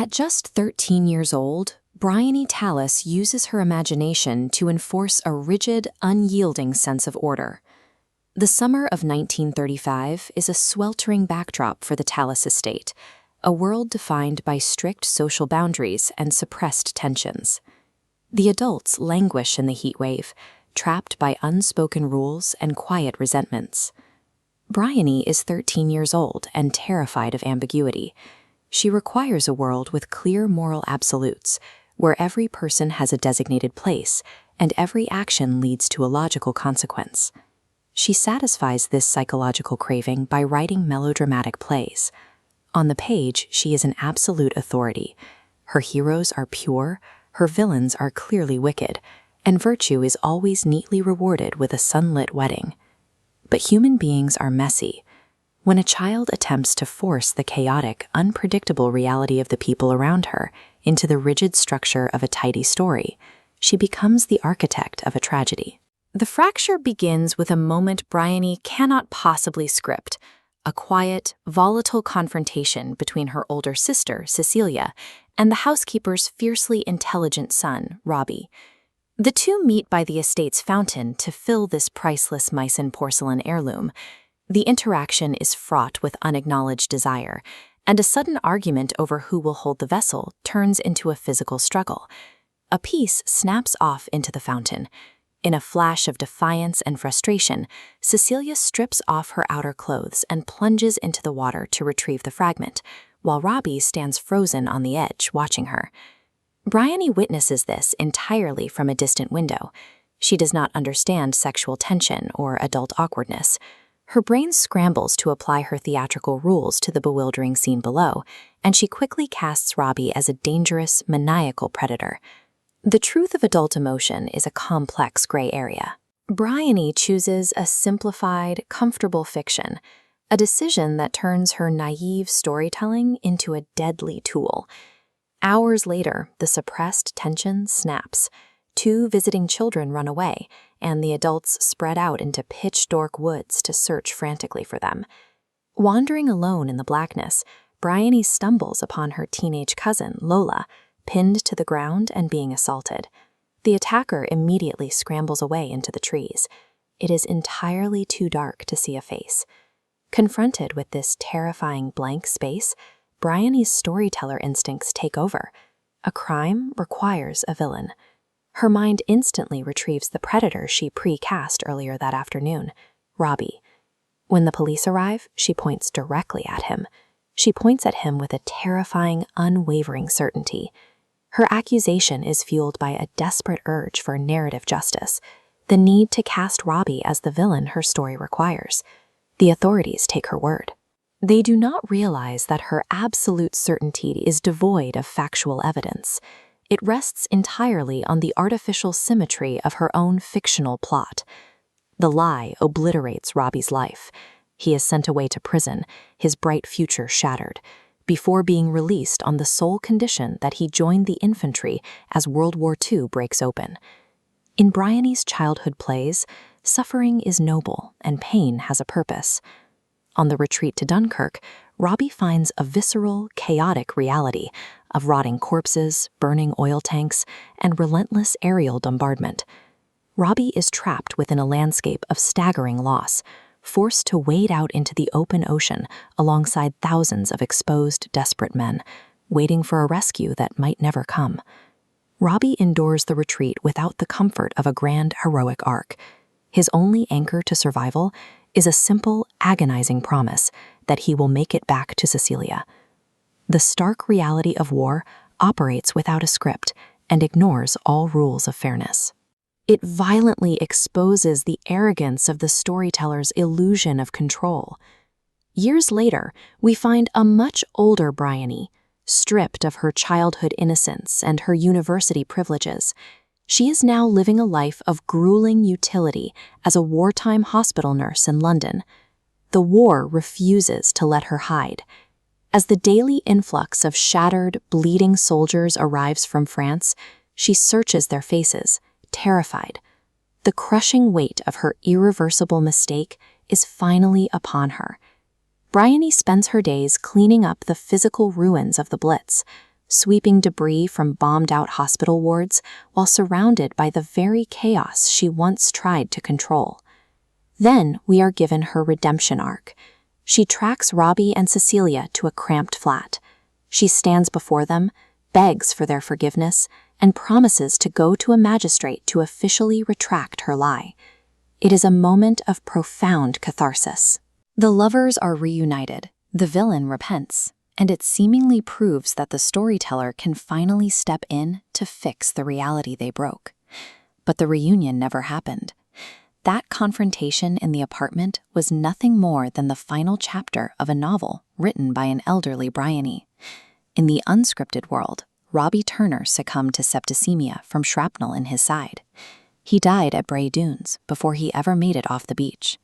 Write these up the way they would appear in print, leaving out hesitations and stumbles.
At just 13 years old, Bryony Tallis uses her imagination to enforce a rigid, unyielding sense of order. The summer of 1935 is a sweltering backdrop for the Tallis estate, a world defined by strict social boundaries and suppressed tensions. The adults languish in the heat wave, trapped by unspoken rules and quiet resentments. Bryony is 13 years old and terrified of ambiguity. She requires a world with clear moral absolutes, where every person has a designated place and every action leads to a logical consequence. She satisfies this psychological craving by writing melodramatic plays. On the page, she is an absolute authority. Her heroes are pure, her villains are clearly wicked, and virtue is always neatly rewarded with a sunlit wedding. But human beings are messy. When a child attempts to force the chaotic, unpredictable reality of the people around her into the rigid structure of a tidy story, she becomes the architect of a tragedy. The fracture begins with a moment Bryony cannot possibly script, a quiet, volatile confrontation between her older sister, Cecilia, and the housekeeper's fiercely intelligent son, Robbie. The two meet by the estate's fountain to fill this priceless Meissen porcelain heirloom. The interaction is fraught with unacknowledged desire, and a sudden argument over who will hold the vessel turns into a physical struggle. A piece snaps off into the fountain. In a flash of defiance and frustration, Cecilia strips off her outer clothes and plunges into the water to retrieve the fragment, while Robbie stands frozen on the edge, watching her. Bryony witnesses this entirely from a distant window. She does not understand sexual tension or adult awkwardness. Her brain scrambles to apply her theatrical rules to the bewildering scene below, and she quickly casts Robbie as a dangerous, maniacal predator. The truth of adult emotion is a complex gray area. Bryony chooses a simplified, comfortable fiction, a decision that turns her naive storytelling into a deadly tool. Hours later, the suppressed tension snaps. Two visiting children run away, and the adults spread out into pitch-dark woods to search frantically for them. Wandering alone in the blackness, Bryony stumbles upon her teenage cousin, Lola, pinned to the ground and being assaulted. The attacker immediately scrambles away into the trees. It is entirely too dark to see a face. Confronted with this terrifying blank space, Bryony's storyteller instincts take over. A crime requires a villain. Her mind instantly retrieves the predator she pre-cast earlier that afternoon, Robbie. When the police arrive, she points directly at him. She points at him with a terrifying, unwavering certainty. Her accusation is fueled by a desperate urge for narrative justice, the need to cast Robbie as the villain her story requires. The authorities take her word. They do not realize that her absolute certainty is devoid of factual evidence. It rests entirely on the artificial symmetry of her own fictional plot. The lie obliterates Robbie's life. He is sent away to prison, his bright future shattered, before being released on the sole condition that he joined the infantry as World War II breaks open. In Bryony's childhood plays, suffering is noble and pain has a purpose. On the retreat to Dunkirk, Robbie finds a visceral, chaotic reality of rotting corpses, burning oil tanks, and relentless aerial bombardment. Robbie is trapped within a landscape of staggering loss, forced to wade out into the open ocean alongside thousands of exposed, desperate men, waiting for a rescue that might never come. Robbie endures the retreat without the comfort of a grand, heroic arc. His only anchor to survival is a simple, agonizing promise that he will make it back to Cecilia. The stark reality of war operates without a script and ignores all rules of fairness. It violently exposes the arrogance of the storyteller's illusion of control. Years later, we find a much older Bryony, stripped of her childhood innocence and her university privileges. She is now living a life of grueling utility as a wartime hospital nurse in London. The war refuses to let her hide. As the daily influx of shattered, bleeding soldiers arrives from France, she searches their faces, terrified. The crushing weight of her irreversible mistake is finally upon her. Bryony spends her days cleaning up the physical ruins of the Blitz, sweeping debris from bombed-out hospital wards while surrounded by the very chaos she once tried to control. Then we are given her redemption arc. She tracks Robbie and Cecilia to a cramped flat. She stands before them, begs for their forgiveness, and promises to go to a magistrate to officially retract her lie. It is a moment of profound catharsis. The lovers are reunited, the villain repents, and it seemingly proves that the storyteller can finally step in to fix the reality they broke. But the reunion never happened. That confrontation in the apartment was nothing more than the final chapter of a novel written by an elderly Bryony. In the unscripted world, Robbie Turner succumbed to septicemia from shrapnel in his side. He died at Bray Dunes before he ever made it off the beach,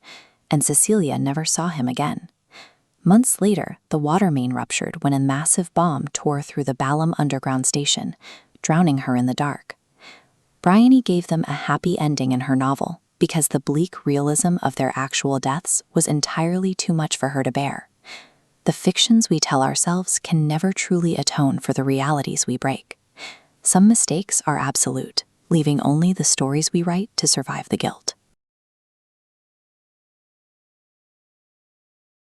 and Cecilia never saw him again. Months later, the water main ruptured when a massive bomb tore through the Balham Underground Station, drowning her in the dark. Bryony gave them a happy ending in her novel because the bleak realism of their actual deaths was entirely too much for her to bear. The fictions we tell ourselves can never truly atone for the realities we break. Some mistakes are absolute, leaving only the stories we write to survive the guilt.